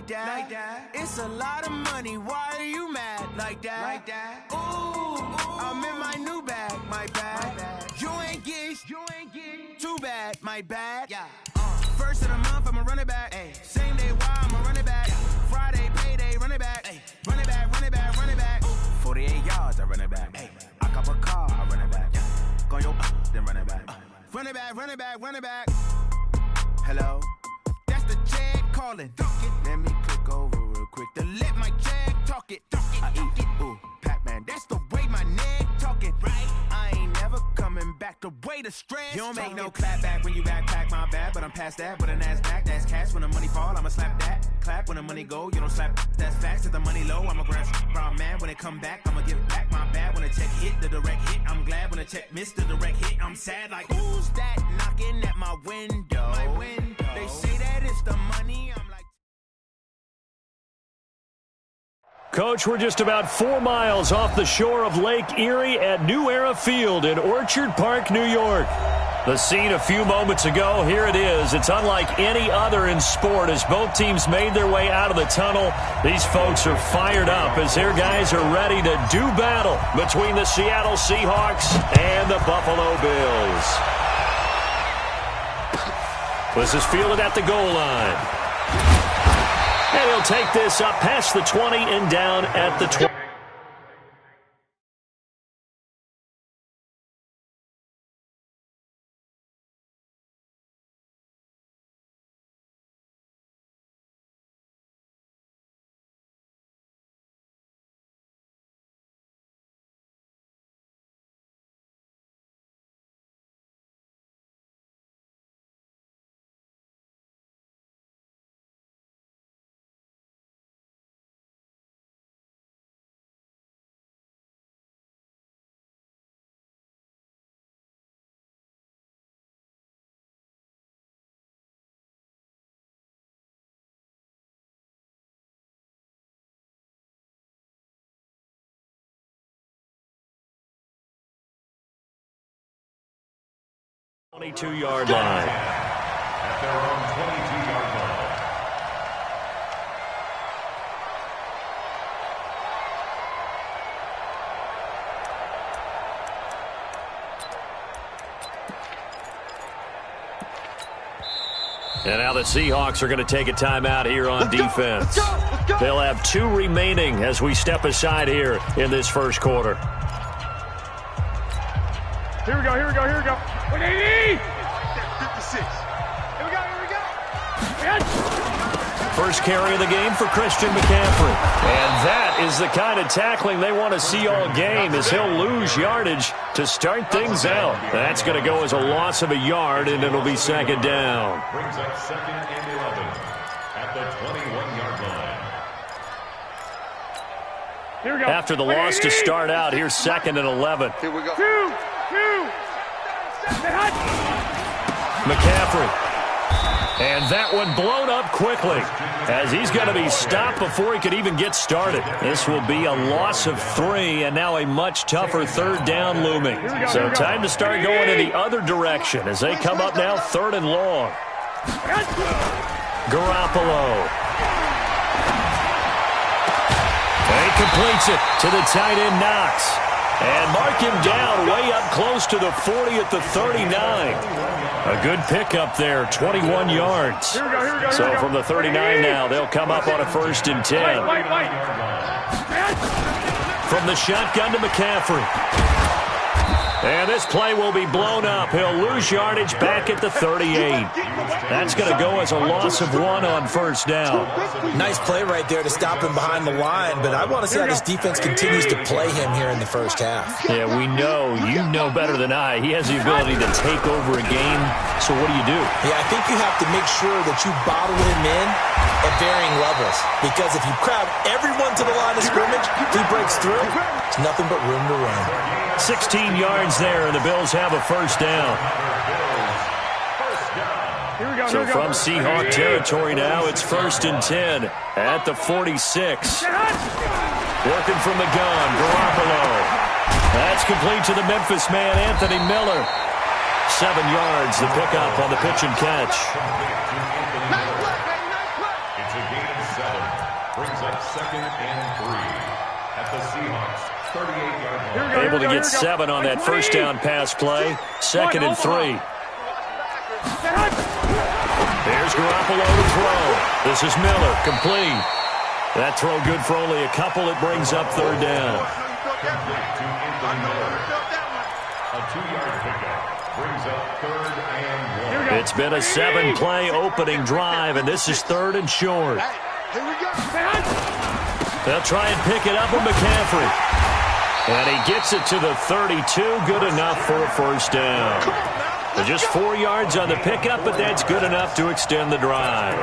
like that. It's a lot of money, why are you mad like that? Ooh, I'm in my new bag, my bad. You ain't get too bad, my bad. Yeah. First of the month, I'ma run it back. Ay. Same day, why I'ma run it back. Friday, payday, run it back. Ay. Run it back, run it back, run it back. 48 yards, I run it back. Ay. I cop a car, I run it back. Go yo, then run it back. Run it back, run it back, run it back. Hello, that's the jag calling. Let me click over real quick to let my jag talk it. I eat it, ooh, Pac-Man, that's the way my neck talking. Right, I ain't never coming back the way the stress. You don't make no clap back when you backpack, my bad, but I'm past that. But a NASDAQ, that's cash. When the money fall, I'ma slap that. Clap when the money go, you don't slap. That's facts. If the money low, I'ma grab brown man. When it come back, I'ma give back my bad. When the check hit, the direct hit, I'm glad. When the check missed the direct hit, I'm sad. Like, who's that knocking at my window? My window. They say that it's the money, I'm like... Coach, we're just about 4 miles off the shore of Lake Erie at New Era Field in Orchard Park, New York. The scene a few moments ago, here it is. It's unlike any other in sport as both teams made their way out of the tunnel. These folks are fired up as their guys are ready to do battle between the Seattle Seahawks and the Buffalo Bills. This is fielded at the goal line. And he'll take this up past the 20 and down at the 20. Yard line. At their own 22-yard line. And now the Seahawks are going to take a timeout here on defense. Let's go. They'll have 2 remaining as we step aside here in this first quarter. Here we go. 180! 56. Here we go. First carry of the game for Christian McCaffrey. And that is the kind of tackling they want to see all game as he'll lose yardage to start things out. That's going to go as a loss of a yard, and it'll be second down. Brings up 2nd and 11 at the 21-yard line. Here we go. After the loss to start out, here's 2nd and 11. Here we go. Two. McCaffrey. And that one blown up quickly as he's going to be stopped before he could even get started. This will be a loss of 3 and now a much tougher third down looming. So time to start going in the other direction as they come up now 3rd and long. Garoppolo. And he completes it to the tight end Knox. And mark him down way up close to the 40 at the 39. A good pickup there, 21 yards. So from the 39 now, they'll come up on a 1st and 10. From the shotgun to McCaffrey. And this play will be blown up. He'll lose yardage back at the 38. That's going to go as a loss of 1 on 1st down. Nice play right there to stop him behind the line, but I want to see how this defense continues to play him here in the first half. Yeah, we know. You know better than I. He has the ability to take over a game. So what do you do? Yeah, I think you have to make sure that you bottle him in at varying levels, because if you crowd everyone to the line of scrimmage, if he breaks through, it's nothing but room to run. 16 yards there, and the Bills have a 1st down. So from Seahawk territory now, it's 1st and 10 at the 46. Working from the gun, Garoppolo. That's complete to the Memphis man, Anthony Miller. 7 yards, the pickup on the pitch and catch. It's a gain of 7. brings up 2nd and 3 at the Seahawks 38-yard line. Able to get 7 on that first down pass play. 2nd and 3. There's Garoppolo to throw. This is Miller, complete. That throw good for only a couple. It brings up 3rd down. A 2-yard pickup brings up 3rd and 1. It's been a 7-play opening drive, and this is 3rd and short. They'll try and pick it up with McCaffrey. And he gets it to the 32. Good enough for a first down. Just 4 yards on the pickup, but that's good enough to extend the drive.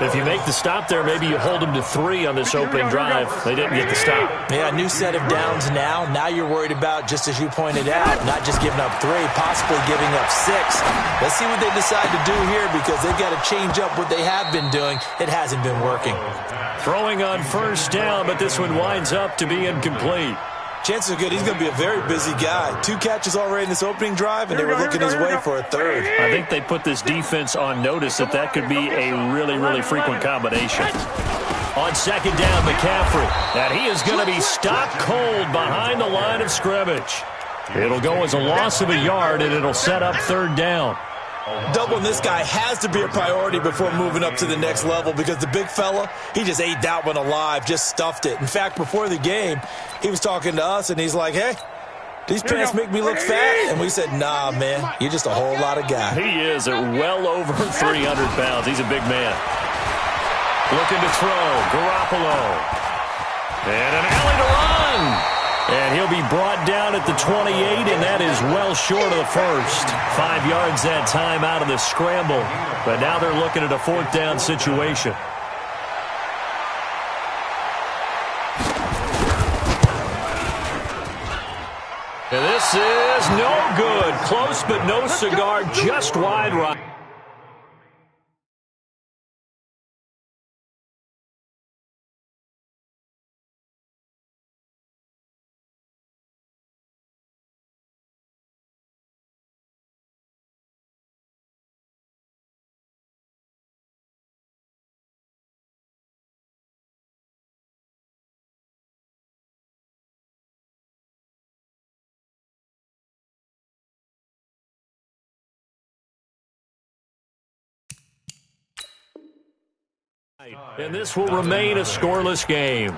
If you make the stop there, maybe you hold them to 3 on this opening drive. They didn't get the stop. Yeah, new set of downs now. Now you're worried about, just as you pointed out, not just giving up 3, possibly giving up 6. Let's see what they decide to do here, because they've got to change up what they have been doing. It hasn't been working. Throwing on first down, but this one winds up to be incomplete. Chances are good he's going to be a very busy guy. 2 catches already in this opening drive, and they were looking his way for a 3rd. I think they put this defense on notice that could be a really, really frequent combination. On 2nd down, McCaffrey. And he is going to be stopped cold behind the line of scrimmage. It'll go as a loss of a yard, and it'll set up 3rd down. Doubling this guy has to be a priority before moving up to the next level, because the big fella, he just ate that one alive, just stuffed it. In fact, before the game, he was talking to us, and he's like, hey, these pants make me look fat. And we said, nah, man, you're just a whole lot of guy. He is at well over 300 pounds. He's a big man. Looking to throw. Garoppolo. And an alley to run. And he'll be brought down at the 28, and that is well short of the first. 5 yards that time out of the scramble. But now they're looking at a 4th down situation. And this is no good. Close, but no cigar. Just wide right. And this will remain a scoreless game.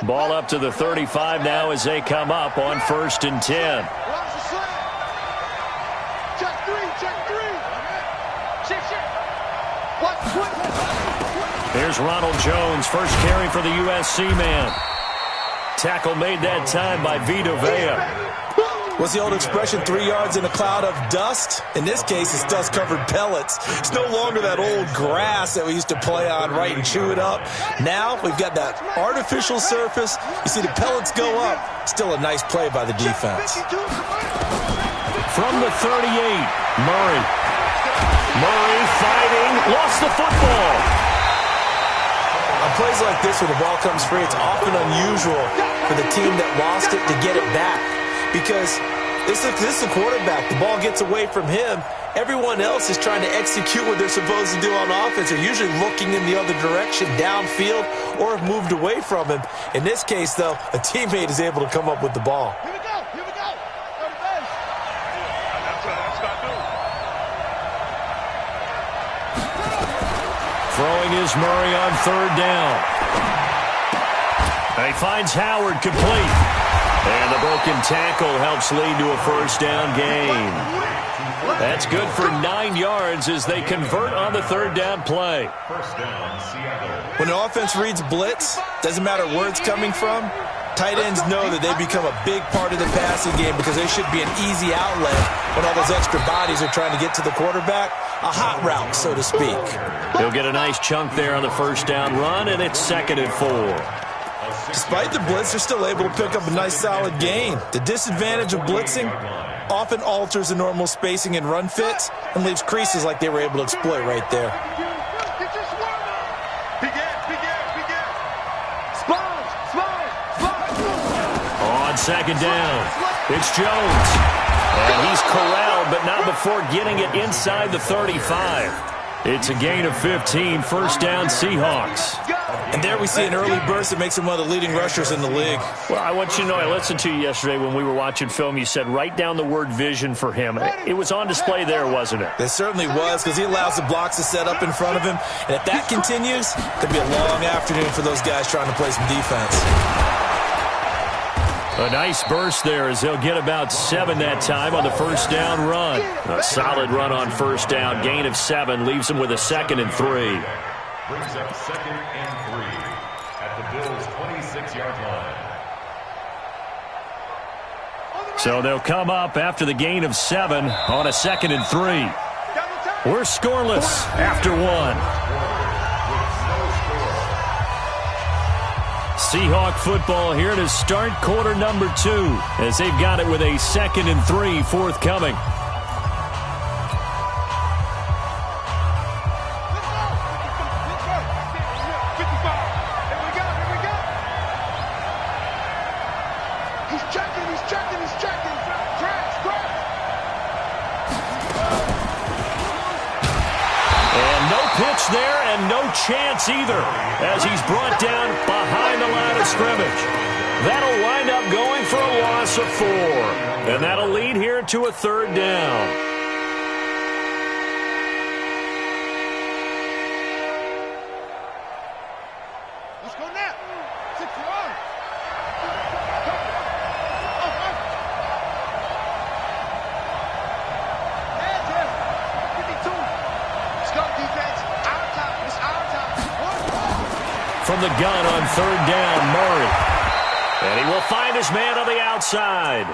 Ball up to the 35 now as they come up on 1st and 10. Here's Ronald Jones, first carry for the USC man. Tackle made that time by Vita Vea. What's the old expression, 3 yards in a cloud of dust? In this case, it's dust-covered pellets. It's no longer that old grass that we used to play on, right, and chew it up. Now we've got that artificial surface. You see the pellets go up. Still a nice play by the defense. From the 38, Murray. Murray fighting, lost the football. On plays like this where the ball comes free, it's often unusual for the team that lost it to get it back, because this is the quarterback. The ball gets away from him. Everyone else is trying to execute what they're supposed to do on offense. They're usually looking in the other direction, downfield, or have moved away from him. In this case, though, a teammate is able to come up with the ball. Here we go. Throwing is Murray on 3rd down. And he finds Howard complete. And the broken tackle helps lead to a first down gain. That's good for 9 yards as they convert on the 3rd down play. First down, Seattle. When an offense reads blitz, doesn't matter where it's coming from, tight ends know that they become a big part of the passing game, because they should be an easy outlet when all those extra bodies are trying to get to the quarterback. A hot route, so to speak. He'll get a nice chunk there on the first down run, and it's 2nd and 4. Despite the blitz, they're still able to pick up a nice solid gain. The disadvantage of blitzing often alters the normal spacing and run fits and leaves creases like they were able to exploit right there. Spot. second down. It's Jones. And he's corralled, but not before getting it inside the 35. It's a gain of 15, first down Seahawks. And there we see an early burst that makes him one of the leading rushers in the league. Well, I want you to know, I listened to you yesterday when we were watching film. You said write down the word vision for him. It was on display there, wasn't it? It certainly was, because he allows the blocks to set up in front of him. And if that continues, it could be a long afternoon for those guys trying to play some defense. A nice burst there as they'll get about 7 that time on the first down run. A solid run on first down. Gain of 7 leaves them with a 2nd and 3. Brings up 2nd and 3 at the Bills' 26-yard line. So they'll come up after the gain of 7 on a 2nd and 3. We're scoreless after 1. Seahawk football here to start quarter number 2 as they've got it with a 2nd and 3 forthcoming. There and no chance either as he's brought down behind the line of scrimmage. That'll wind up going for a loss of 4, and that'll lead here to a 3rd down. Let's go now. 6-1. Hands here. 52. Let's go, defense. From the gun on 3rd down, Murray. And he will find his man on the outside.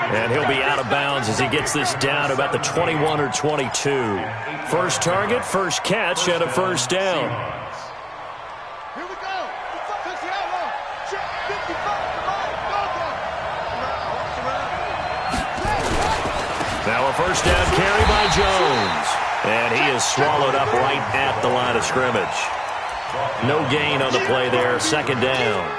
And he'll be out of bounds as he gets this down to about the 21 or 22. First target, first catch, and a first down. Here we go. Touch the outlaw. Check 55. Now a first down carry by Jones. And he is swallowed up right at the line of scrimmage. No gain on the play there, 2nd down.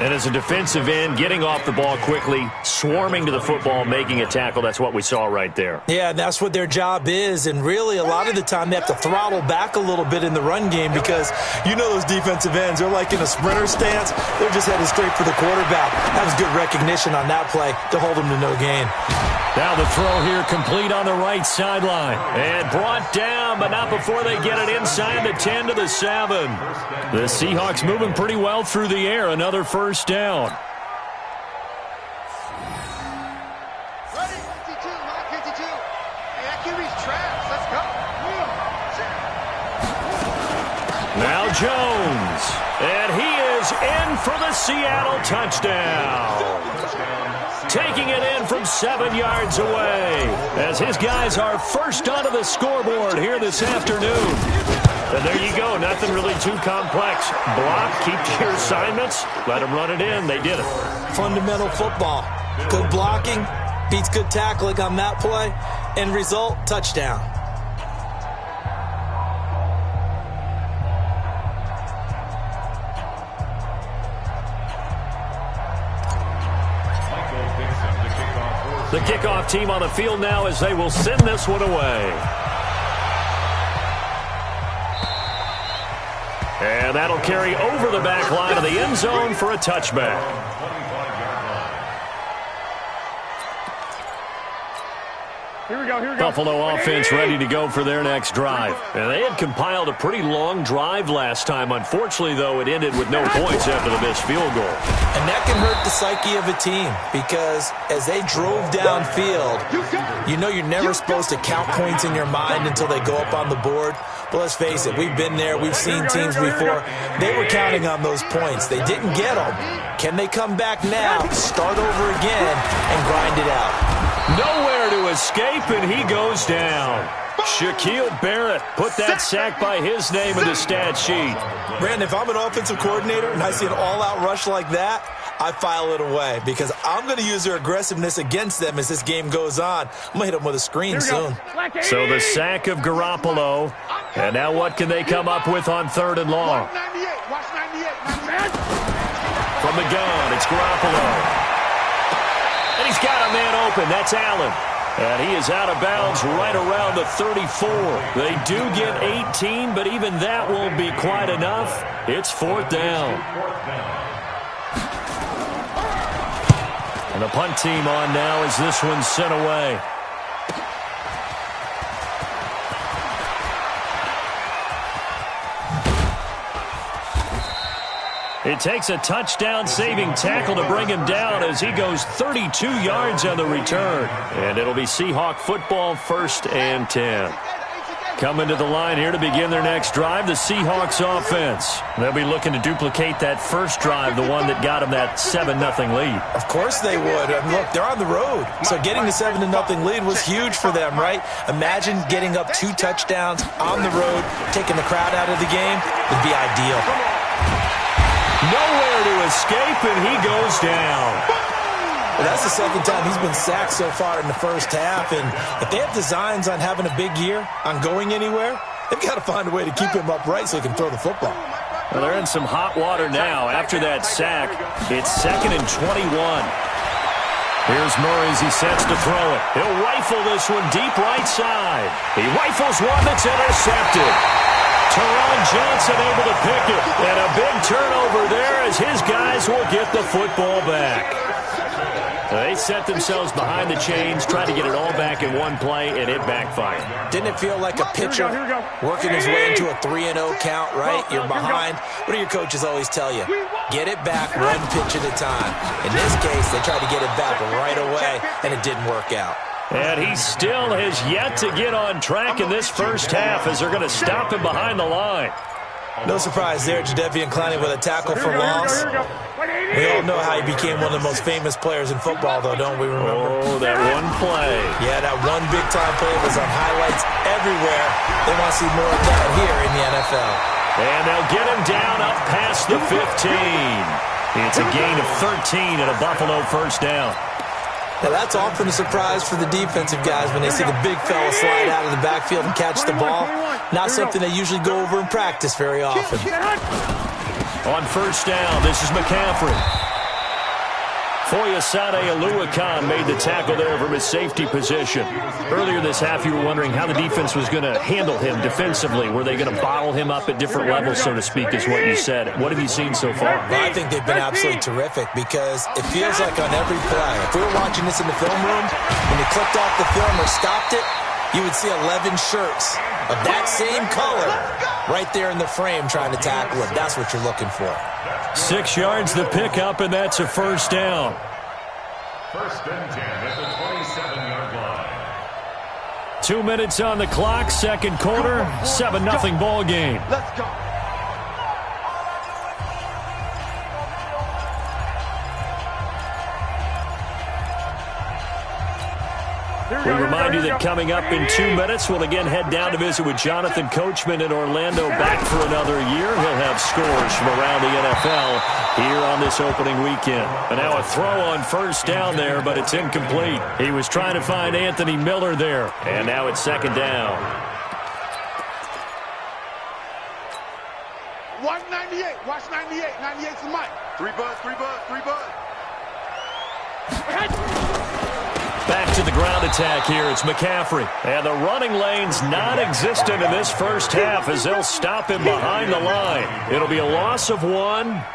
And as a defensive end, getting off the ball quickly, swarming to the football, making a tackle, that's what we saw right there. Yeah, that's what their job is, and really a lot of the time they have to throttle back a little bit in the run game because you know those defensive ends, they're like in a sprinter stance. They're just headed straight for the quarterback. That was good recognition on that play to hold him to no gain. Now the throw here complete on the right sideline. And brought down, but not before they get it inside the 10 to the 7. The Seahawks moving pretty well through the air. Another first down. Ready? 52, Mike 52. Hey, that QB's trash. Let's go. Now Jones. And he is in for the Seattle touchdown. Taking it in from 7 yards away as his guys are first onto the scoreboard here this afternoon. And there you go. Nothing really too complex. Block, keep to your assignments, let them run it in. They did it. Fundamental football. Good blocking beats good tackling on that play. End result, touchdown. The kickoff team on the field now as they will send this one away. And that'll carry over the back line of the end zone for a touchback. Here we go. Buffalo offense ready to go for their next drive. And they had compiled a pretty long drive last time. Unfortunately, though, it ended with no points after the missed field goal. And that can hurt the psyche of a team because as they drove downfield, you know you're never supposed to count points in your mind until they go up on the board. But let's face it, we've been there. We've seen teams before. They were counting on those points. They didn't get them. Can they come back now, start over again, and grind it out? Nowhere to escape, and he goes down. Shaquille Barrett put that sack by his name in the stat sheet. Brandon, if I'm an offensive coordinator and I see an all-out rush like that, I file it away because I'm going to use their aggressiveness against them as this game goes on. I'm going to hit them with a screen soon. So the sack of Garoppolo. And now what can they come up with on 3rd and long? Watch 98. From From the gun, it's Garoppolo. And he's got a man open. That's Allen. And he is out of bounds right around the 34. They do get 18, but even that won't be quite enough. It's 4th down. And the punt team on now as this one's sent away. It takes a touchdown-saving tackle to bring him down as he goes 32 yards on the return. And it'll be Seahawk football, 1st and 10. Coming to the line here to begin their next drive, the Seahawks offense. They'll be looking to duplicate that first drive, the one that got them that 7-0 lead. Of course they would. Look, they're on the road. So getting the 7-0 lead was huge for them, right? Imagine getting up 2 touchdowns on the road, taking the crowd out of the game. Would be ideal. Nowhere to escape, and he goes down. Well, that's the second time he's been sacked so far in the first half, and if they have designs on having a big year, on going anywhere, they've got to find a way to keep him upright so he can throw the football. Well, they're in some hot water now. After that sack, it's 2nd and 21. Here's Murray as he sets to throw it. He'll rifle this one deep right side. He rifles one that's intercepted. Teron Johnson able to pick it. And a big turnover there as his guys will get the football back. They set themselves behind the chains, tried to get it all back in one play, and it backfired. Didn't it feel like a pitcher working his way into a 3-0 count, right? You're behind. What do your coaches always tell you? Get it back one pitch at a time. In this case, they tried to get it back right away, and it didn't work out. And he still has yet to get on track in this first half as they're going to stop him behind the line. No surprise there, Jadeveon Clowney with a tackle for loss. We all know how he became one of the most famous players in football, though, don't we remember? Oh, that one play. Yeah, that one big-time play was on highlights everywhere. They want to see more of that here in the NFL. And they'll get him down up past the 15. It's a gain of 13 and a Buffalo first down. Now, that's often a surprise for the defensive guys when they see the big fella slide out of the backfield and catch the ball. Not something they usually go over in practice very often. On first down, this is McCaffrey. Foyesade Oluwakan made the tackle there from his safety position. Earlier this half, you were wondering how the defense was going to handle him defensively. Were they going to bottle him up at different levels, so to speak, is what you said. What have you seen so far? Well, I think they've been absolutely terrific because it feels like on every play, if we were watching this in the film room, when they clicked off the film or stopped it, you would see 11 shirts of that same color right there in the frame trying to tackle him. That's what you're looking for. 6 yards the pickup, and that's a first down. 1st and 10 at the 27-yard line. 2 minutes on the clock, second quarter, 7-0 ball game. Let's go. We remind you that coming up in 2 minutes, we'll again head down to visit with Jonathan Coachman in Orlando, back for another year. He'll have scores from around the NFL here on this opening weekend. And now a throw on first down there, but it's incomplete. He was trying to find Anthony Miller there, and now it's second down. 198. Watch 98. 98's the mic. 3 bud, 3 bud, 3 bud. Back to the ground attack here. It's McCaffrey. And the running lane's non-existent in this first half as they'll stop him behind the line. It'll be a loss of 1,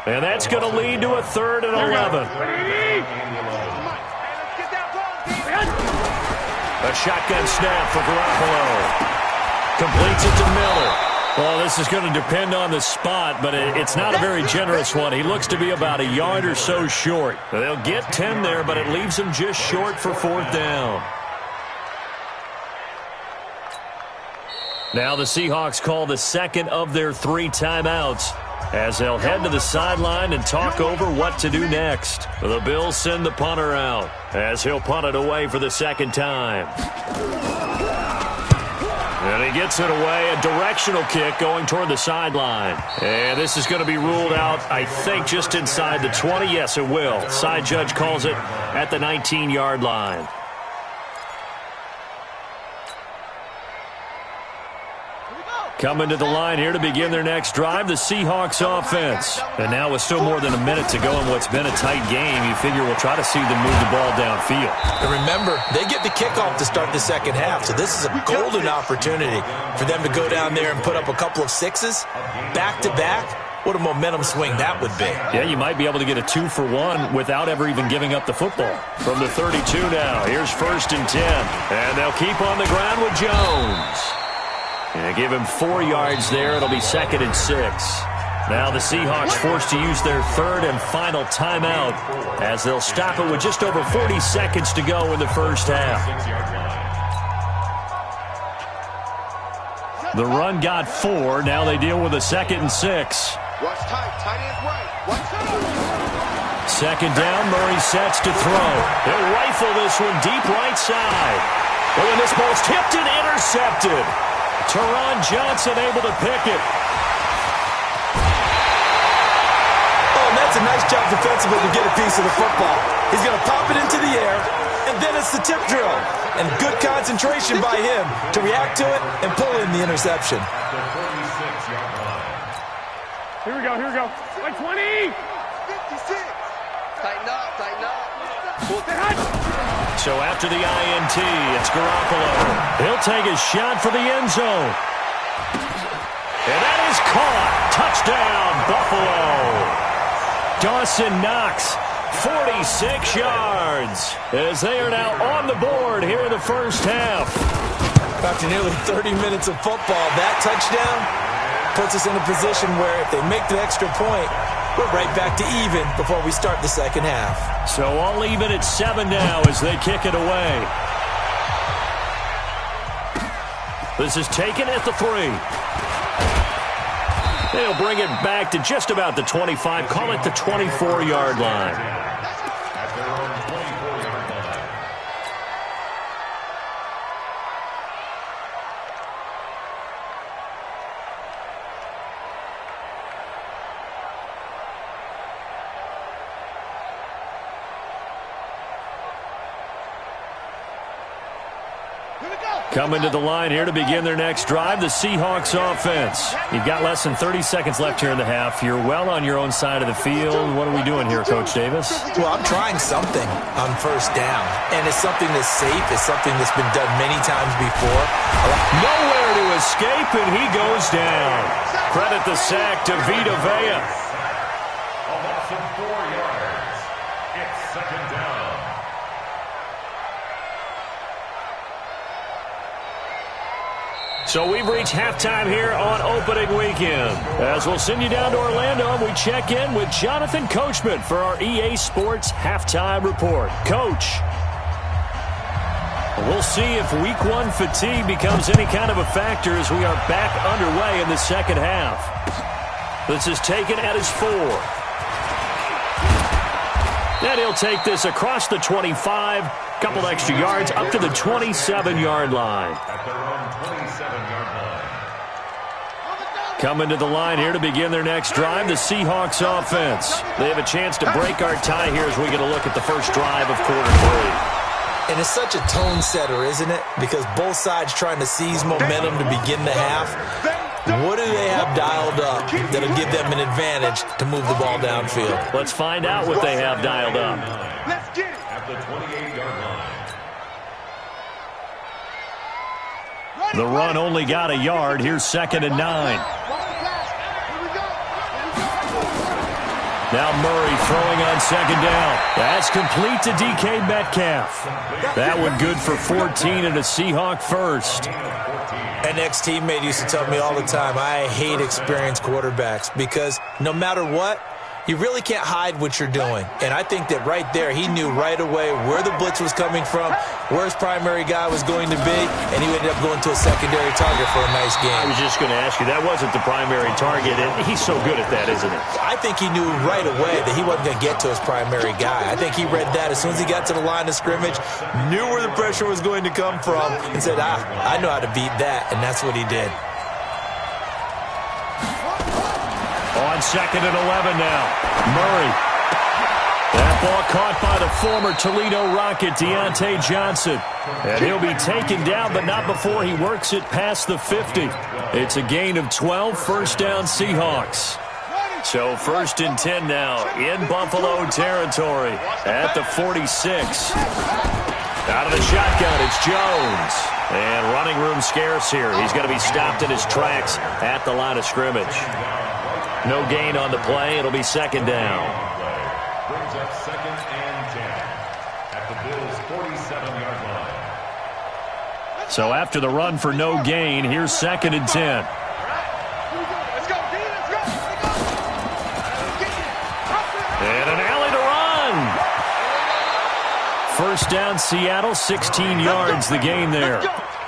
and that's going to lead to a 3rd and 11. A shotgun snap for Garoppolo. Completes it to Miller. Well, this is going to depend on the spot, but it's not a very generous one. He looks to be about a yard or so short. They'll get 10 there, but it leaves him just short for 4th down. Now the Seahawks call the second of their 3 timeouts as they'll head to the sideline and talk over what to do next. The Bills send the punter out as he'll punt it away for the second time. And he gets it away, a directional kick going toward the sideline. And this is going to be ruled out, I think, just inside the 20. Yes, it will. Side judge calls it at the 19-yard line. Coming to the line here to begin their next drive, the Seahawks offense. And now with still more than a minute to go in what's been a tight game, you figure we'll try to see them move the ball downfield. And remember, they get the kickoff to start the second half, so this is a golden opportunity for them to go down there and put up a couple of sixes back-to-back. What a momentum swing that would be. Yeah, you might be able to get a 2-for-1 without ever even giving up the football. From the 32 now, here's 1st and 10. And they'll keep on the ground with Jones. And give him 4 yards there. It'll be 2nd and 6. Now the Seahawks forced to use their 3rd and final timeout as they'll stop it with just over 40 seconds to go in the first half. The run got 4. Now they deal with a 2nd and 6. Watch tight end right. Watch tight. 2nd down, Murray sets to throw. He'll rifle this one deep right side. Oh, and this ball's tipped and intercepted. Teron Johnson able to pick it. Oh, and that's a nice job defensively to get a piece of the football. He's going to pop it into the air, and then it's the tip drill. And good concentration by him to react to it and pull in the interception. Here we go. Like 20! 56. Tighten up. So after the INT, it's Garoppolo. He'll take a shot for the end zone. And that is caught. Touchdown, Buffalo. Dawson Knox, 46 yards, as they are now on the board here in the first half. After nearly 30 minutes of football, that touchdown puts us in a position where if they make the extra point, we're right back to even before we start the second half. So all even at 7 now as they kick it away. This is taken at the 3. They'll bring it back to just about the 25, call it the 24-yard line. At their own 24-yard line. Coming to the line here to begin their next drive, the Seahawks offense. You've got less than 30 seconds left here in the half. You're well on your own side of the field. What are we doing here, Coach Davis? Well, I'm trying something on 1st down, and it's something that's safe. It's something that's been done many times before. Nowhere to escape, and he goes down. Credit the sack to Vita Vea. A loss of 4 yards. It's 2nd down. So we've reached halftime here on opening weekend. As we'll send you down to Orlando, and we check in with Jonathan Coachman for our EA Sports Halftime Report. Coach, we'll see if Week 1 fatigue becomes any kind of a factor as we are back underway in the second half. This is taken at his 4. Then he'll take this across the 25, couple extra yards up to the 27-yard line. At their own 27-yard line. Coming to the line here to begin their next drive, the Seahawks offense. They have a chance to break our tie here as we get a look at the first drive of quarter 3. And it's such a tone setter, isn't it? Because both sides trying to seize momentum to begin the half. What do they have dialed up that'll give them an advantage to move the ball downfield? Let's find out what they have dialed up. Let's get it. At the 28-yard line. The run only got a yard. Here's 2nd and 9. Now Murray throwing on 2nd down. That's complete to DK Metcalf. That one good for 14 and a Seahawk first. An ex-teammate used to tell me all the time, I hate experienced quarterbacks because no matter what, you really can't hide what you're doing. And I think that right there, he knew right away where the blitz was coming from, where his primary guy was going to be, and he ended up going to a secondary target for a nice game. I was just going to ask you, that wasn't the primary target, and he's so good at that, isn't he? I think he knew right away that he wasn't going to get to his primary guy. I think he read that as soon as he got to the line of scrimmage, knew where the pressure was going to come from, and said, I know how to beat that, and that's what he did. On 2nd and 11 now. Murray. That ball caught by the former Toledo Rocket, Deontay Johnson. And he'll be taken down, but not before he works it past the 50. It's a gain of 12, first down Seahawks. So 1st and 10 now in Buffalo territory at the 46. Out of the shotgun, it's Jones. And running room scarce here. He's going to be stopped in his tracks at the line of scrimmage. No gain on the play. It'll be 2nd down. Brings up 2nd and 10 at the Bills' 47-yard line. So after the run for no gain, here's 2nd and 10. And an alley to run. First down, Seattle, 16 yards, the gain there.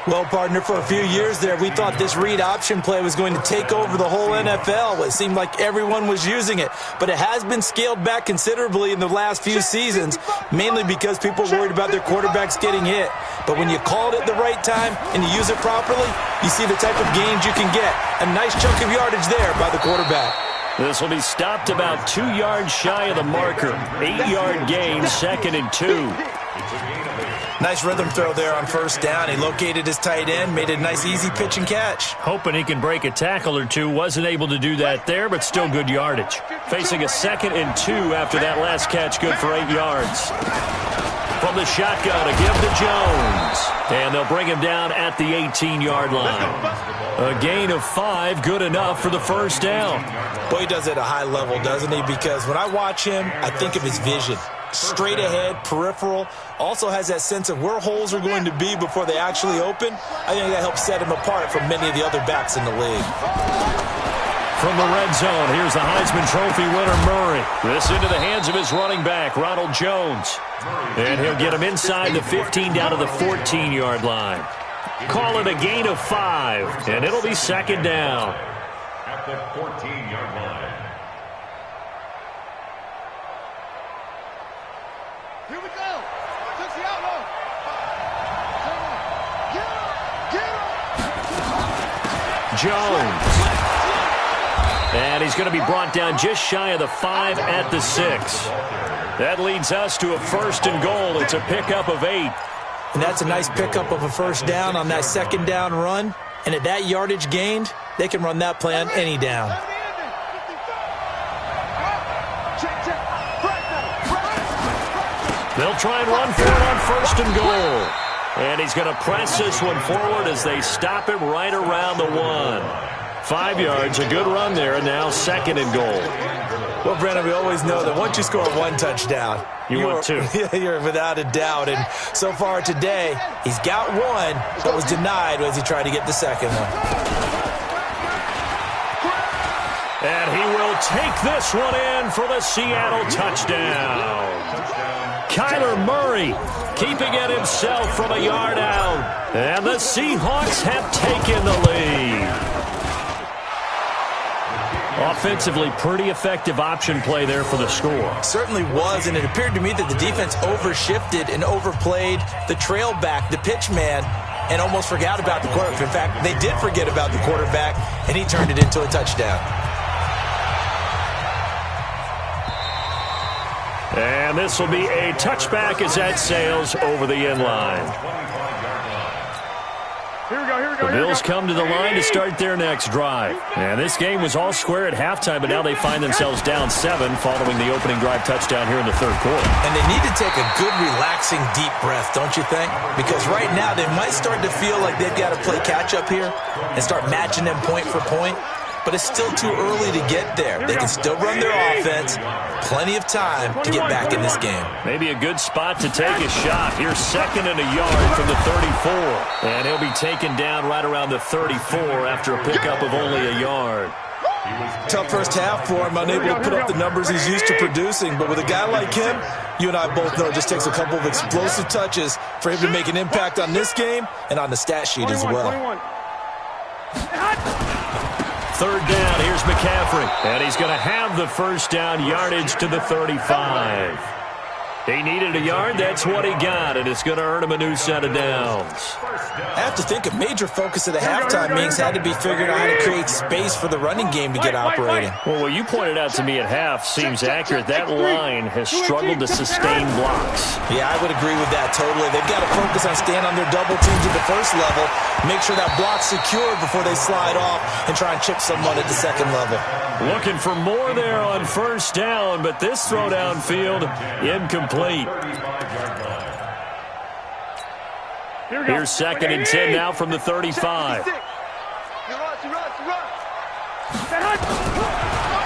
Well, partner, for a few years there, we thought this read option play was going to take over the whole NFL. It seemed like everyone was using it, but it has been scaled back considerably in the last few seasons, mainly because people are worried about their quarterbacks getting hit. But when you call it at the right time and you use it properly, you see the type of gains you can get. A nice chunk of yardage there by the quarterback. This will be stopped about 2 yards shy of the marker. 8-yard gain, 2nd and 2. Nice rhythm throw there on first down. He located his tight end, made a nice easy pitch and catch. Hoping he can break a tackle or two. Wasn't able to do that there, but still good yardage. Facing a 2nd and 2 after that last catch, good for 8 yards. From the shotgun, a give to Jones. And they'll bring him down at the 18-yard line. A gain of 5, good enough for the first down. Boy, he does it at a high level, doesn't he? Because when I watch him, I think of his vision. Straight ahead, peripheral, also has that sense of where holes are going to be before they actually open. I think that helps set him apart from many of the other backs in the league. From the red zone, here's the Heisman Trophy winner, Murray. This into the hands of his running back, Ronald Jones. And he'll get him inside the 15 down to the 14-yard line. Call it a gain of 5, and it'll be 2nd down. At the 14-yard line. Here we go. Took the outlaw. Jones. And he's going to be brought down just shy of the 5 at the 6. That leads us to a 1st and goal. It's a pickup of 8. And that's a nice pickup of a first down on that 2nd down run. And at that yardage gained, they can run that play on any down. They'll try and run for it on 1st and goal. And he's going to press this one forward as they stop him right around the 1. 5 yards, a good run there, and now 2nd and goal. Well, Brennan, we always know that once you score 1 touchdown, want 2. You're without a doubt. And so far today, he's got 1, but was denied as he tried to get the 2nd one. And he will take this one in for the Seattle touchdown. Kyler Murray keeping it himself from a yard out. And the Seahawks have taken the lead. Offensively, pretty effective option play there for the score. Certainly was, and it appeared to me that the defense overshifted and overplayed the trail back, the pitch man, and almost forgot about the quarterback. In fact, they did forget about the quarterback, and he turned it into a touchdown. And this will be a touchback as that sails over the end line. Here we go, here we go. The Bills come to the line to start their next drive. And this game was all square at halftime, but now they find themselves down 7 following the opening drive touchdown here in the 3rd quarter. And they need to take a good, relaxing, deep breath, don't you think? Because right now they might start to feel like they've got to play catch-up here and start matching them point for point. But it's still too early to get there. They can still run their offense. Plenty of time to get back in this game. Maybe a good spot to take a shot. Here's 2nd and a yard from the 34. And he'll be taken down right around the 34 after a pickup of only a yard. Tough first half for him, unable to put up the numbers he's used to producing. But with a guy like him, you and I both know it just takes a couple of explosive touches for him to make an impact on this game and on the stat sheet as well. 3rd down, here's McCaffrey. And he's going to have the first down, yardage to the 35. He needed a yard. That's what he got, and it's going to earn him a new set of downs. I have to think a major focus of the halftime meetings had to be figuring out how to create space for the running game to get operating. Well, what you pointed out to me at half seems accurate. That line has struggled to sustain blocks. Yeah, I would agree with that totally. They've got to focus on staying on their double teams at the first level, make sure that block's secured before they slide off and try and chip someone at the second level. Looking for more there on first down, but this throw downfield incomplete. Here's 2nd and 10 now from the 35.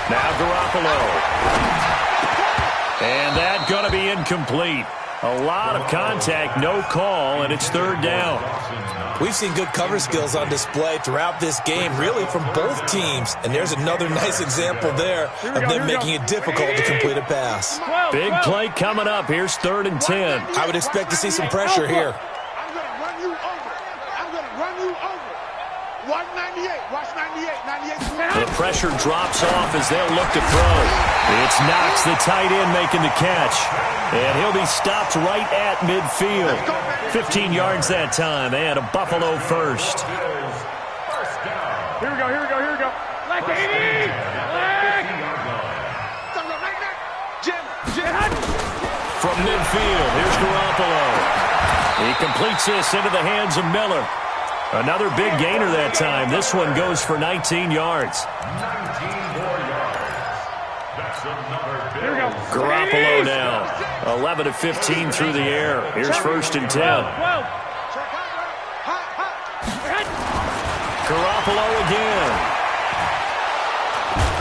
Now Garoppolo. And that's going to be incomplete. A lot of contact, no call, and it's 3rd down. We've seen good cover skills on display throughout this game, really from both teams. And there's another nice example there of them making it difficult to complete a pass. Big play coming up. Here's 3rd and 10. I would expect to see some pressure here. I'm going to run you over. I'm going to run you over. Watch 98. Watch 98. 98. The pressure drops off as they'll look to throw. It's Knox, the tight end, making the catch. And he'll be stopped right at midfield. 15 yards that time, and a Buffalo first. Here we go. Like 80! Like! From midfield, here's Garoppolo. He completes this into the hands of Miller. Another big gainer that time. This one goes for 19 yards. 19 more yards. That's another big. Here we go. Garoppolo now. 11 of 15 through the air. Here's 1st and 10. Garoppolo again.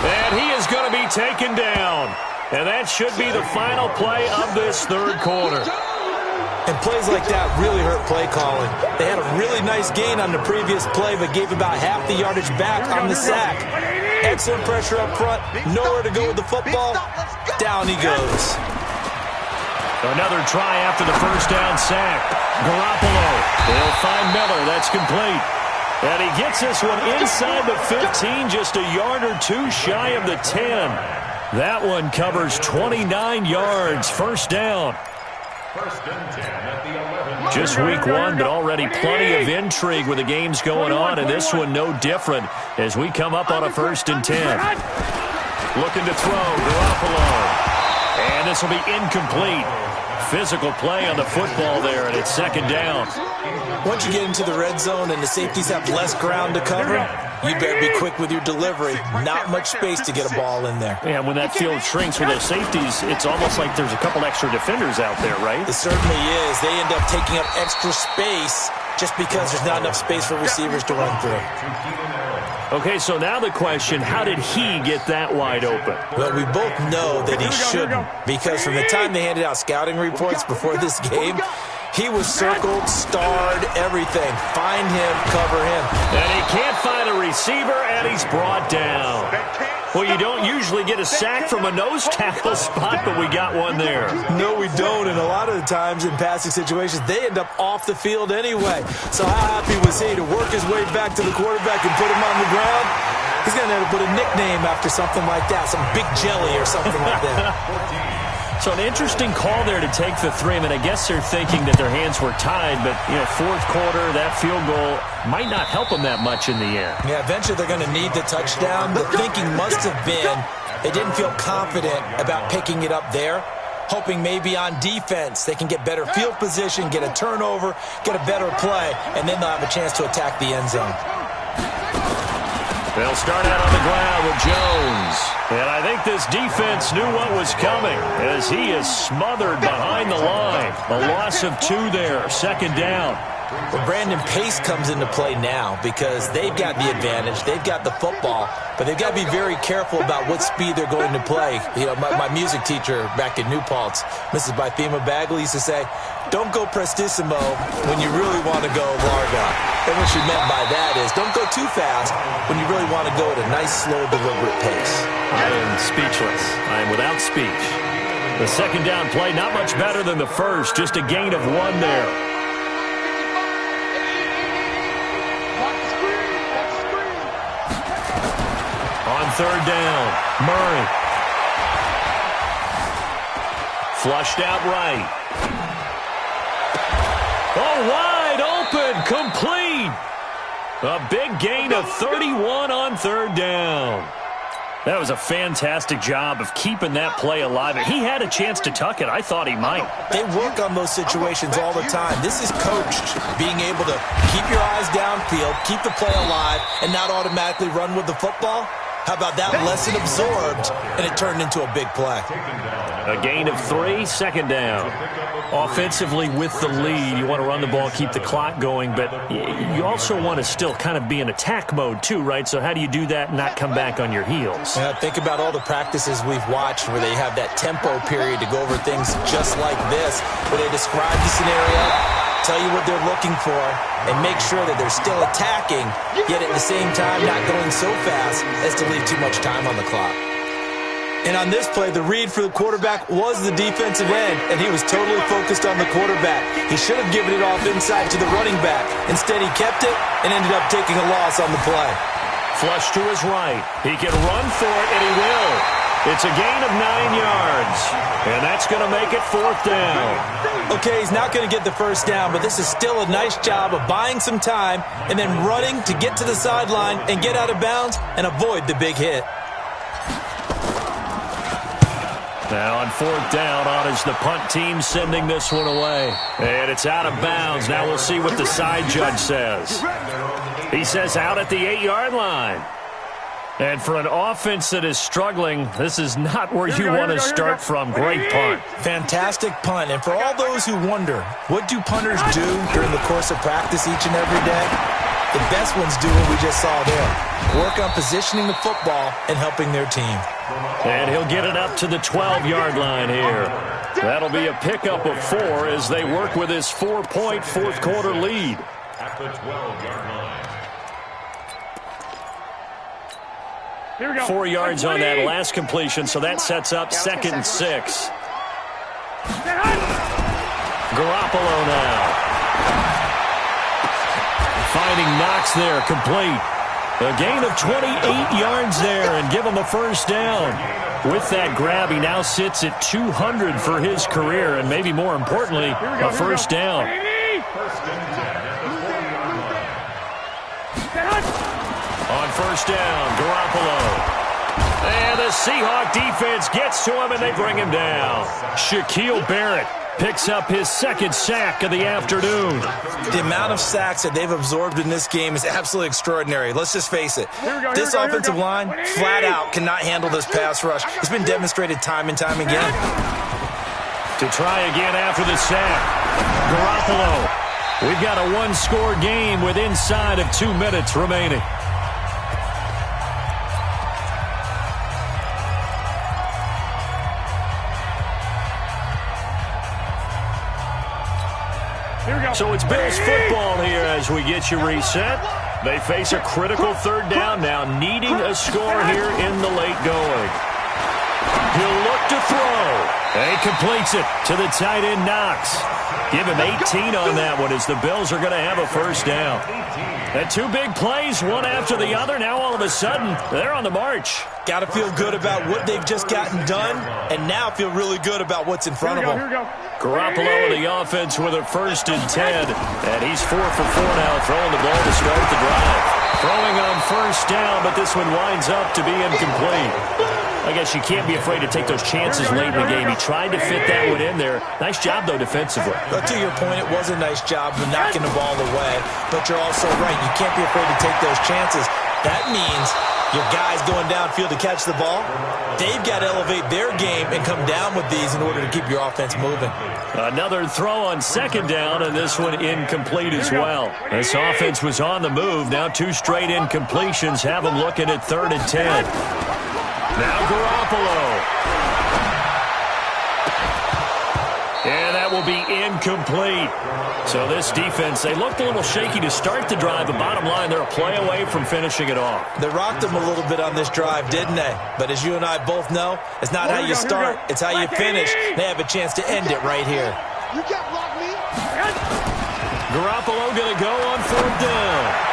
And he is going to be taken down. And that should be the final play of this 3rd quarter. And plays like that really hurt play calling. They had a really nice gain on the previous play, but gave about half the yardage back on the sack. Excellent pressure up front. Nowhere to go with the football. Down he goes. Another try after the first down sack. Garoppolo. They'll find Miller. That's complete. And he gets this one inside the 15, just a yard or two shy of the 10. That one covers 29 yards. First down. 1st and 10 at the 11. Just week 1, but already plenty of intrigue with the games going on, and this one no different as we come up on a 1st and 10. Looking to throw, Garoppolo. And this will be incomplete. Physical play on the football there, and it's 2nd down. Once you get into the red zone and the safeties have less ground to cover, you better be quick with your delivery. Not much space to get a ball in there. Yeah, when that field shrinks with those safeties, it's almost like there's a couple extra defenders out there, right? It certainly is. They end up taking up extra space just because there's not enough space for receivers to run through. Okay, so now the question, how did he get that wide open? Well, we both know that he shouldn't, because from the time they handed out scouting reports before this game, he was circled, starred, everything. Find him, cover him. And he can't find a receiver, and he's brought down. Well, you don't usually get a sack from a nose tackle spot, but we got one there. No, we don't, and a lot of the times in passing situations, they end up off the field anyway. So how happy was he to work his way back to the quarterback and put him on the ground? He's going to have to put a nickname after something like that, some Big Jelly or something like that. So an interesting call there to take the 3. I mean, I guess they're thinking that their hands were tied, but, 4th quarter, that field goal might not help them that much in the end. Yeah, eventually they're going to need the touchdown. The thinking must have been they didn't feel confident about picking it up there, hoping maybe on defense they can get better field position, get a turnover, get a better play, and then they'll have a chance to attack the end zone. They'll start out on the ground with Jones. And I think this defense knew what was coming as he is smothered behind the line. A loss of 2 there, 2nd down. Well, Brandon, pace comes into play now because they've got the advantage. They've got the football, but they've got to be very careful about what speed they're going to play. My music teacher back in New Paltz, Mrs. Bythema Bagley, used to say, don't go prestissimo when you really want to go larga. And what she meant by that is don't go too fast when you really want to go at a nice, slow, deliberate pace. I am speechless. I am without speech. The 2nd down play, not much better than the first, just a gain of 1 there. On 3rd down, Murray. Flushed out right. Oh, wide open, complete. A big gain of 31 on third down. That was a fantastic job of keeping that play alive. He had a chance to tuck it. I thought he might. They work on those situations all the time. This is coached, being able to keep your eyes downfield, keep the play alive, and not automatically run with the football. How about that lesson absorbed, and it turned into a big play. A gain of 3, second down. Offensively with the lead, you want to run the ball, keep the clock going, but you also want to still kind of be in attack mode too, right? So how do you do that and not come back on your heels? Yeah, think about all the practices we've watched where they have that tempo period to go over things just like this, where they describe the scenario, tell you what they're looking for, and make sure that they're still attacking, yet at the same time not going so fast as to leave too much time on the clock. And on this play, the read for the quarterback was the defensive end, and he was totally focused on the quarterback. He should have given it off inside to the running back. Instead, he kept it and ended up taking a loss on the play. Flush to his right. He can run for it, and he will. It's a gain of 9 yards, and that's going to make it 4th down. Okay, he's not going to get the first down, but this is still a nice job of buying some time and then running to get to the sideline and get out of bounds and avoid the big hit. Now on 4th down, on is the punt team sending this one away. And it's out of bounds. Now we'll see what the side judge says. He says out at the 8-yard line. And for an offense that is struggling, this is not where you want to start from. Great punt. Fantastic punt. And for all those who wonder, what do punters do during the course of practice each and every day? The best ones do what we just saw there. Work on positioning the football and helping their team. And he'll get it up to the 12-yard line here. That'll be a pickup of 4 as they work with his 4-point fourth-quarter lead. At the 12-yard line. Here we go. 4 yards on that last completion, so that sets up 2nd and 6. Garoppolo now. Finding Knox there, complete. A gain of 28 yards there and give him a first down. With that grab, he now sits at 200 for his career, and maybe more importantly, a first down. On first down, Garoppolo. And the Seahawks defense gets to him, and they bring him down. Shaquille Barrett picks up his 2nd sack of the afternoon. The amount of sacks that they've absorbed in this game is absolutely extraordinary. Let's just face it. This offensive line, flat out, cannot handle this pass rush. It's been demonstrated time and time again. To try again after the sack. Garoppolo. We've got a 1-score game with inside of 2 minutes remaining. So it's Bills football here as we get you reset. They face a critical 3rd down now, needing a score here in the late going. He'll look to throw. And he completes it to the tight end, Knox. Give him 18 on that one as the Bills are going to have a first down. And 2 big plays, one after the other. Now all of a sudden, they're on the march. Got to feel good about what they've just gotten done, and now feel really good about what's in front of them. Garoppolo in the offense with a 1st and 10. And he's 4 for 4 now, throwing the ball to start the drive. Throwing on first down, but this one winds up to be incomplete. I guess you can't be afraid to take those chances late in the game. He tried to fit that one in there. Nice job, though, defensively. But to your point, it was a nice job of knocking the ball away. But you're also right. You can't be afraid to take those chances. That means your guys going downfield to catch the ball, they've got to elevate their game and come down with these in order to keep your offense moving. Another throw on 2nd down, and this one incomplete as well. This offense was on the move. Now 2 straight incompletions have them looking at 3rd and 10. Now Garoppolo. And that will be incomplete. So this defense, they looked a little shaky to start the drive, but bottom line, they're a play away from finishing it off. They rocked them a little bit on this drive, didn't they? But as you and I both know, it's not how you start, it's how you finish. They have a chance to end it right here. You can't block me. Garoppolo going to go on 4th down.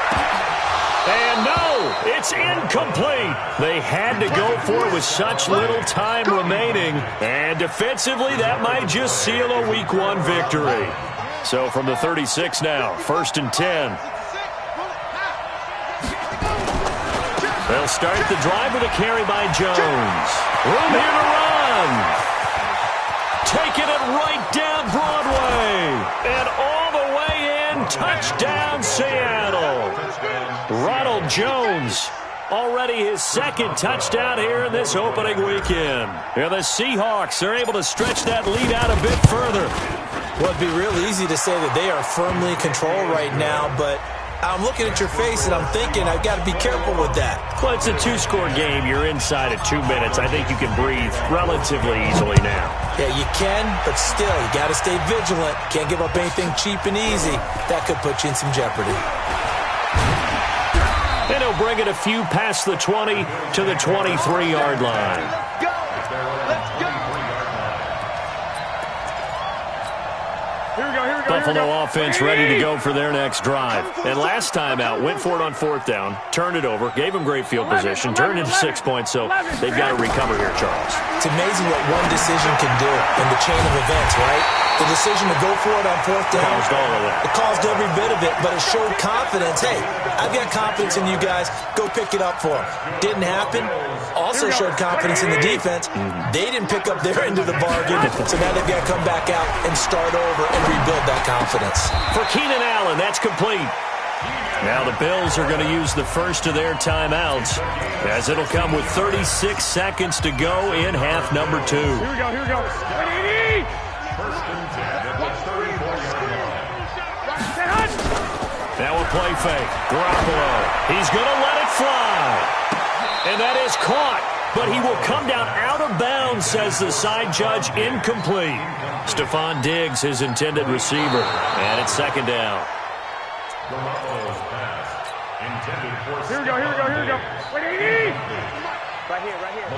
And no, it's incomplete. They had to go for it with such little time remaining. And defensively, that might just seal a Week 1 victory. So from the 36 now, 1st and 10. They'll start the drive with a carry by Jones. Room here to run. Taking it right down Broadway. And all the way in. Touchdown, Seattle. Ronald Jones, already his 2nd touchdown here in this opening weekend. And the Seahawks are able to stretch that lead out a bit further. Well, it'd be real easy to say that they are firmly in control right now, but I'm looking at your face and I'm thinking I've got to be careful with that. Well, it's a 2-score game. You're inside at 2 minutes. I think you can breathe relatively easily now. Yeah, you can, but still, you got to stay vigilant. Can't give up anything cheap and easy. That could put you in some jeopardy. And he'll bring it a few past the 20 to the 23-yard line. Go! Let's go! Here we go, here we go. Buffalo offense ready to go for their next drive. And last time out, went for it on 4th down, turned it over, gave them great field position, turned into 6 points, so they've got to recover here, Charles. It's amazing what one decision can do in the chain of events, right? The decision to go for it on 4th down. Caused all of that. It caused every bit of it, but it showed confidence. Hey, I've got confidence in you guys. Go pick it up for them. Didn't happen. Also showed confidence in the defense. They didn't pick up their end of the bargain, so now they've got to come back out and start over and rebuild that confidence. For Keenan Allen, that's complete. Now the Bills are going to use the first of their timeouts, as it'll come with 36 seconds to go in half number 2. Here we go, here we go. 180! First and 10 at the 34-yard line. Now a play fake. Garoppolo. He's going to let it fly. And that is caught. But he will come down out of bounds, says the side judge. Incomplete. Stephon Diggs, his intended receiver. And it's 2nd down. Garoppolo's pass intended for Here we go, here we go, here we go. 180! Right here, right here.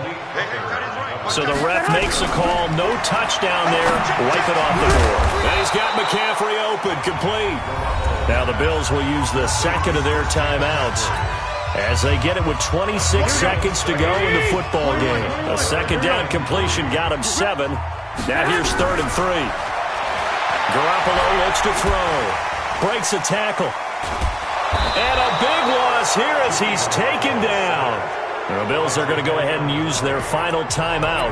So the ref makes a call. No touchdown there. Wipe it off the board. And he's got McCaffrey open. Complete. Now the Bills will use the 2nd of their timeouts as they get it with 26 seconds to go in the football game. A 2nd down completion got him 7. Now here's 3rd and 3. Garoppolo looks to throw. Breaks a tackle. And a big loss here as he's taken down. The Bills are going to go ahead and use their final timeout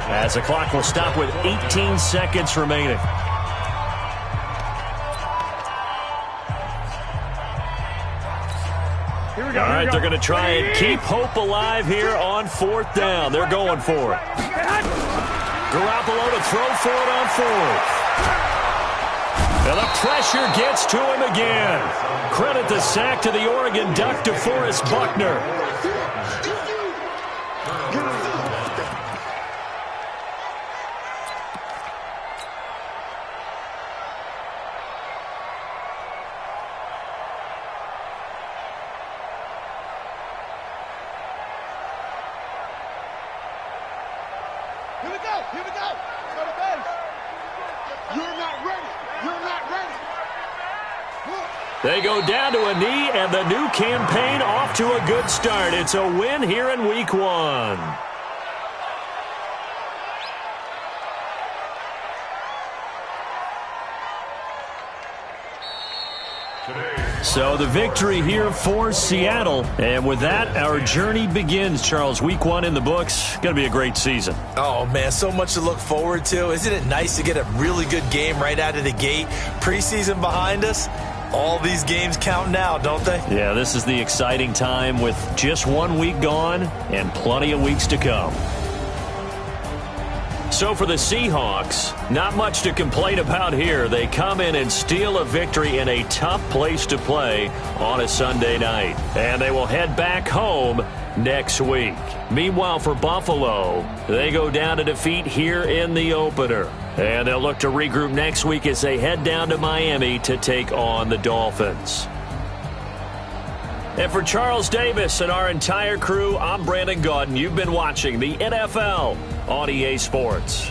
as the clock will stop with 18 seconds remaining. All right, they're going to try and keep hope alive here on 4th down. They're going for it. Garoppolo to throw for it on 4th. And the pressure gets to him again. Credit the sack to the Oregon Duck, DeForest Buckner. Here we go. Here we go. Go to base. You're not ready. You're not ready. They go down to a knee, and the new campaign off to a good start. It's a win here in Week 1. So the victory here for Seattle. And with that, our journey begins, Charles. Week 1 in the books. Going to be a great season. Oh, man, so much to look forward to. Isn't it nice to get a really good game right out of the gate? Preseason behind us. All these games count now, don't they? Yeah, this is the exciting time with just 1 week gone and plenty of weeks to come. So for the Seahawks, not much to complain about here. They come in and steal a victory in a tough place to play on a Sunday night. And they will head back home next week. Meanwhile, for Buffalo, they go down to defeat here in the opener. And they'll look to regroup next week as they head down to Miami to take on the Dolphins. And for Charles Davis and our entire crew, I'm Brandon Gaudin. You've been watching the NFL on EA Sports.